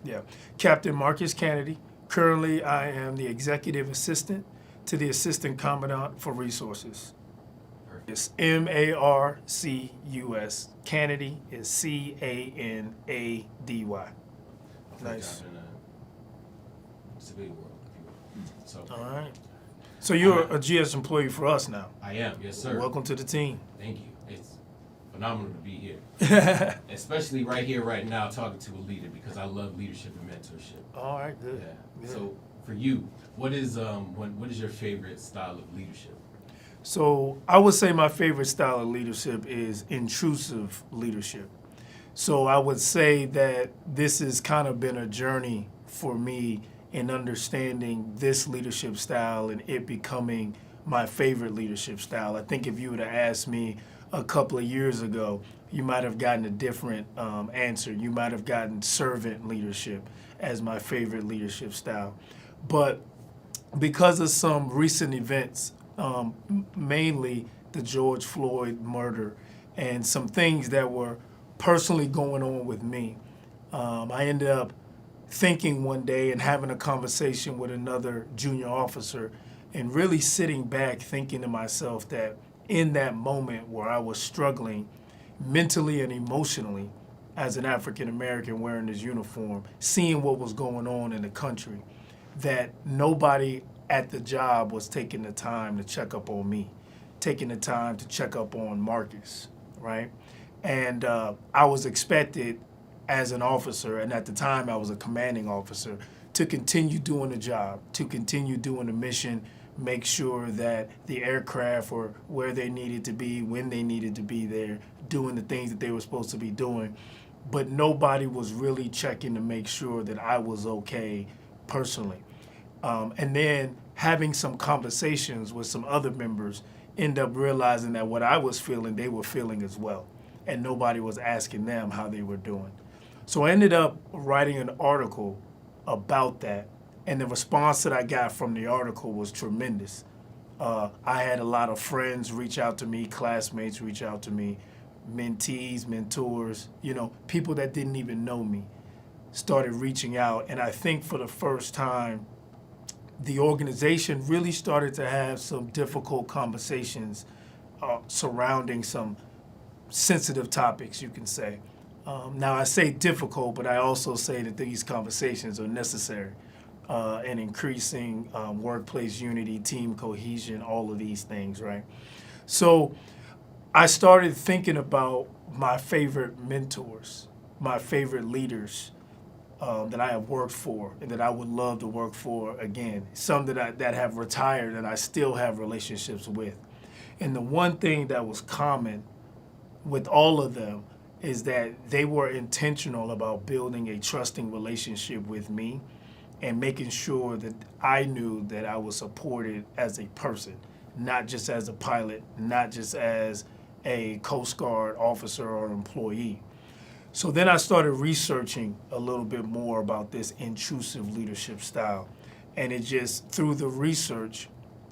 Yeah. Captain Marcus Canady. Currently, I am the executive assistant to the assistant commandant for resources. Perfect. It's Marcus. Canady is Canady. Nice. Job in the civilian world, if you will. So All right. So you're a GS employee for us now. I am, yes, sir. Welcome to the team. Thank you. It's phenomenal to be here, especially right here, right now, talking to a leader because I love leadership and mentorship. All right, good. Yeah. Good. So for you, what is your favorite style of leadership? So I would say my favorite style of leadership is intrusive leadership. So I would say that this has kind of been a journey for me in understanding this leadership style and it becoming my favorite leadership style. I think if you would have asked me a couple of years ago, you might have gotten a different answer. You might have gotten servant leadership as my favorite leadership style. But because of some recent events, mainly the George Floyd murder and some things that were personally going on with me, I ended up thinking one day and having a conversation with another junior officer and really sitting back thinking to myself that in that moment where I was struggling mentally and emotionally as an African American wearing this uniform, seeing what was going on in the country, that nobody at the job was taking the time to check up on me, taking the time to check up on Marcus, right? And I was expected as an officer, and at the time I was a commanding officer, to continue doing the job, to continue doing the mission, make sure that the aircraft were where they needed to be, when they needed to be there, doing the things that they were supposed to be doing. But nobody was really checking to make sure that I was okay personally. And then having some conversations with some other members, end up realizing that what I was feeling, they were feeling as well. And nobody was asking them how they were doing. So I ended up writing an article about that. And the response that I got from the article was tremendous. I had a lot of friends reach out to me, classmates reach out to me, mentees, mentors, people that didn't even know me started reaching out. And I think for the first time, the organization really started to have some difficult conversations surrounding some sensitive topics, you can say. Now, I say difficult, but I also say that these conversations are necessary in increasing workplace unity, team cohesion, all of these things, right? So I started thinking about my favorite mentors, my favorite leaders that I have worked for and that I would love to work for again. Some that have retired and I still have relationships with. And the one thing that was common with all of them is that they were intentional about building a trusting relationship with me and making sure that I knew that I was supported as a person, not just as a pilot, not just as a Coast Guard officer or employee. So then I started researching a little bit more about this intrusive leadership style. And it just, through the research,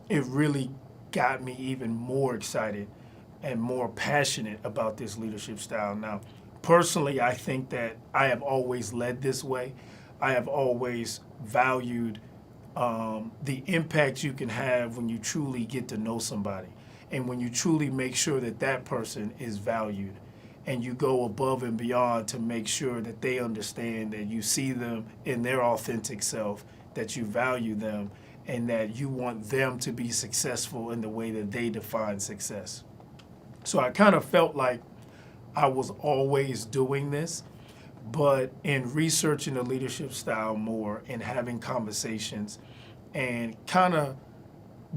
it really got me even more excited and more passionate about this leadership style. Now, personally, I think that I have always led this way. I have always valued the impact you can have when you truly get to know somebody and when you truly make sure that that person is valued and you go above and beyond to make sure that they understand that you see them in their authentic self, that you value them, and that you want them to be successful in the way that they define success. So I kind of felt like I was always doing this, but in researching the leadership style more and having conversations and kind of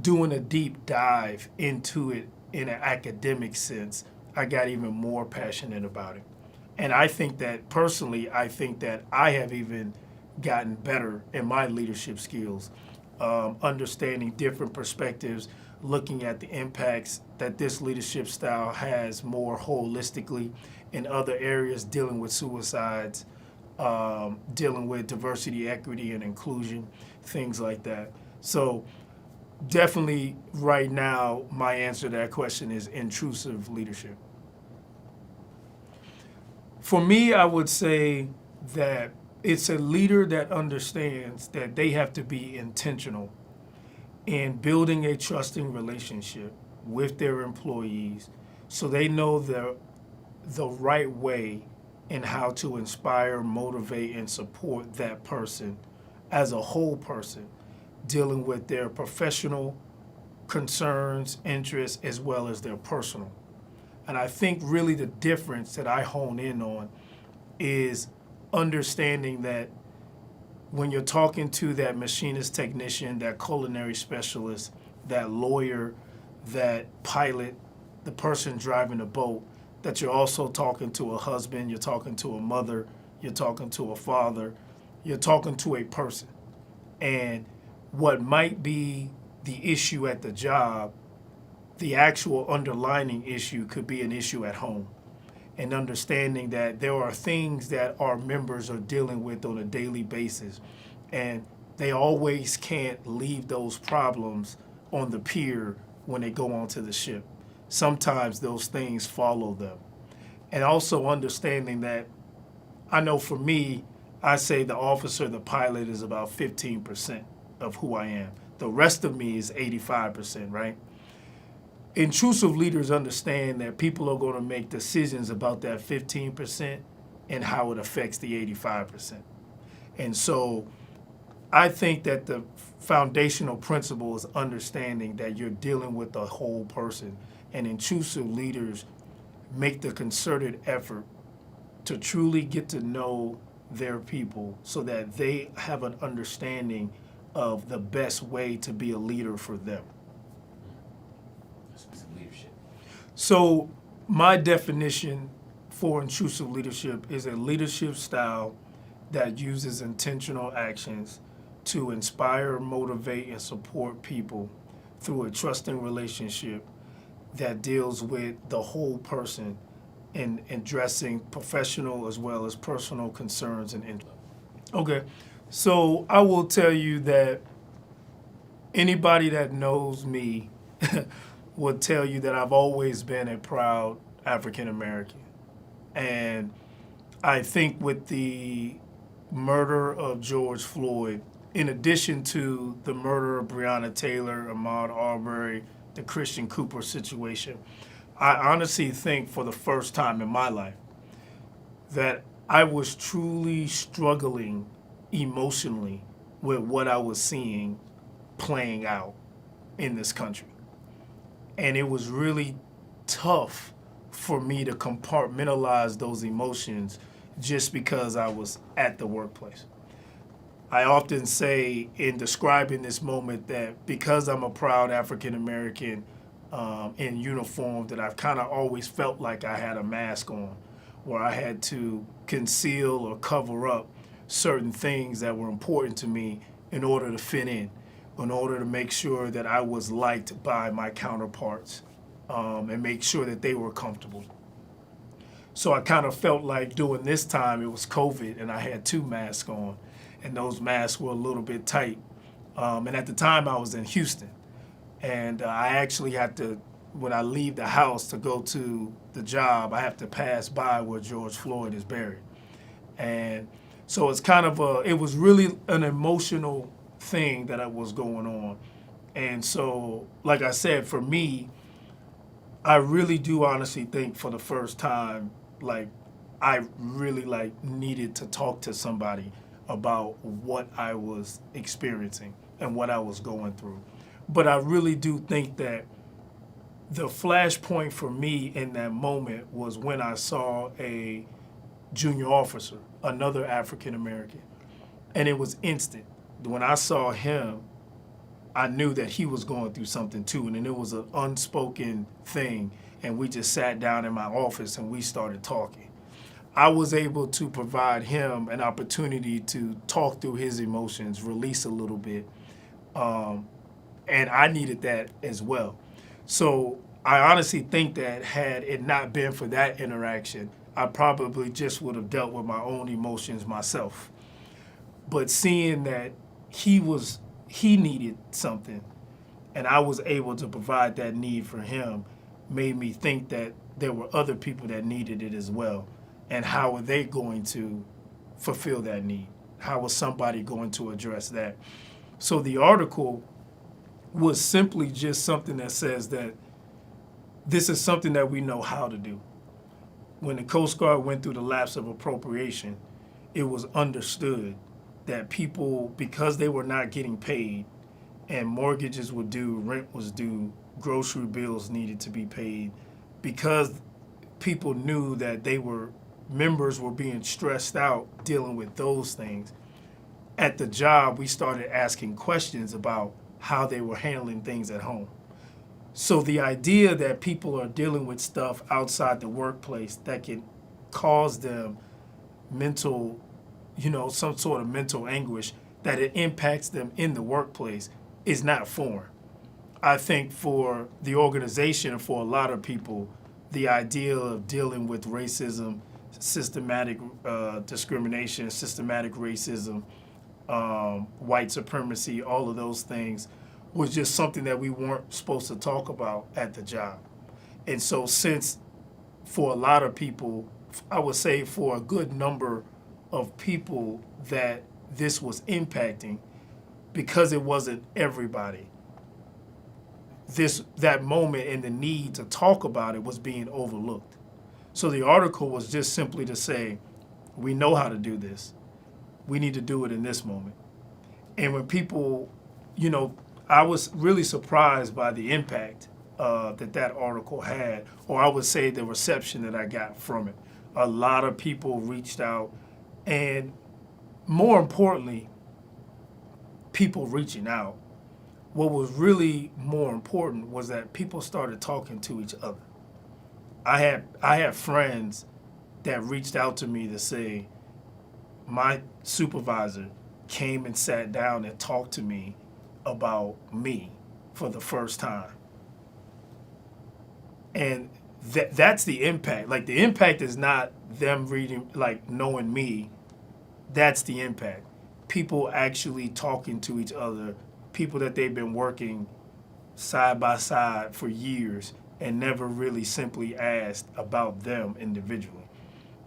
doing a deep dive into it in an academic sense, I got even more passionate about it. And I think that personally, I think that I have even gotten better in my leadership skills, understanding different perspectives, looking at the impacts that this leadership style has more holistically in other areas, dealing with suicides, dealing with diversity, equity, and inclusion, things like that. So definitely right now, my answer to that question is intrusive leadership. For me, I would say that it's a leader that understands that they have to be intentional in building a trusting relationship with their employees so they know the right way in how to inspire, motivate, and support that person as a whole person, dealing with their professional concerns, interests, as well as their personal. And I think really the difference that I hone in on is understanding that when you're talking to that machinist technician, that culinary specialist, that lawyer, that pilot, the person driving the boat, that you're also talking to a husband, you're talking to a mother, you're talking to a father, you're talking to a person. And what might be the issue at the job, the actual underlining issue could be an issue at home. And understanding that there are things that our members are dealing with on a daily basis. And they always can't leave those problems on the pier when they go onto the ship. Sometimes those things follow them. And also understanding that, I know for me, I say the officer, the pilot is about 15% of who I am. The rest of me is 85%, right? Intrusive leaders understand that people are going to make decisions about that 15% and how it affects the 85%. And so I think that the foundational principle is understanding that you're dealing with the whole person. And intrusive leaders make the concerted effort to truly get to know their people so that they have an understanding of the best way to be a leader for them. That's leadership. So my definition for intrusive leadership is a leadership style that uses intentional actions to inspire, motivate, and support people through a trusting relationship that deals with the whole person in addressing professional as well as personal concerns and interests. Okay, so I will tell you that anybody that knows me will tell you that I've always been a proud African American. And I think with the murder of George Floyd, in addition to the murder of Breonna Taylor, Ahmaud Arbery, the Christian Cooper situation, I honestly think for the first time in my life that I was truly struggling emotionally with what I was seeing playing out in this country. And it was really tough for me to compartmentalize those emotions just because I was at the workplace. I often say in describing this moment that because I'm a proud African American in uniform, that I've kind of always felt like I had a mask on, where I had to conceal or cover up certain things that were important to me in order to fit in order to make sure that I was liked by my counterparts and make sure that they were comfortable. So I kind of felt like during this time it was COVID and I had two masks on, and those masks were a little bit tight. And at the time I was in Houston, and I actually had to, when I leave the house to go to the job, I have to pass by where George Floyd is buried. And so it's kind of it was really an emotional thing that was going on. And so, like I said, for me, I really do honestly think for the first time, like, I really needed to talk to somebody about what I was experiencing and what I was going through. But I really do think that the flashpoint for me in that moment was when I saw a junior officer, another African American, and it was instant. When I saw him, I knew that he was going through something too, and then it was an unspoken thing, and we just sat down in my office and we started talking. I was able to provide him an opportunity to talk through his emotions, release a little bit, and I needed that as well. So I honestly think that had it not been for that interaction, I probably just would have dealt with my own emotions myself. But seeing that he needed something and I was able to provide that need for him made me think that there were other people that needed it as well. And how are they going to fulfill that need? How was somebody going to address that? So the article was simply just something that says that this is something that we know how to do. When the Coast Guard went through the lapse of appropriation, it was understood that people, because they were not getting paid and mortgages were due, rent was due, grocery bills needed to be paid, because people knew that members were being stressed out dealing with those things. At the job, we started asking questions about how they were handling things at home. So the idea that people are dealing with stuff outside the workplace that can cause them mental, some sort of mental anguish, that it impacts them in the workplace is not foreign. I think for the organization and for a lot of people, the idea of dealing with racism, systematic discrimination, systematic racism, white supremacy, all of those things was just something that we weren't supposed to talk about at the job. And so since for a lot of people, I would say for a good number of people that this was impacting, because it wasn't everybody, that moment and the need to talk about it was being overlooked. So the article was just simply to say, we know how to do this. We need to do it in this moment. And when people, I was really surprised by the impact that article had, or I would say the reception that I got from it. A lot of people reached out, and more importantly, people reaching out. What was really more important was that people started talking to each other. I had friends that reached out to me to say, my supervisor came and sat down and talked to me about me for the first time. And that's the impact. Like, the impact is not them reading, like, knowing me. That's the impact. People actually talking to each other, people that they've been working side by side for years and never really simply asked about them individually.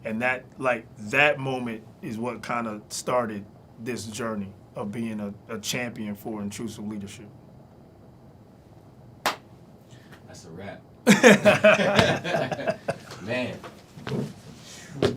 And that moment is what kind of started this journey of being a champion for intrusive leadership. That's a wrap. Man,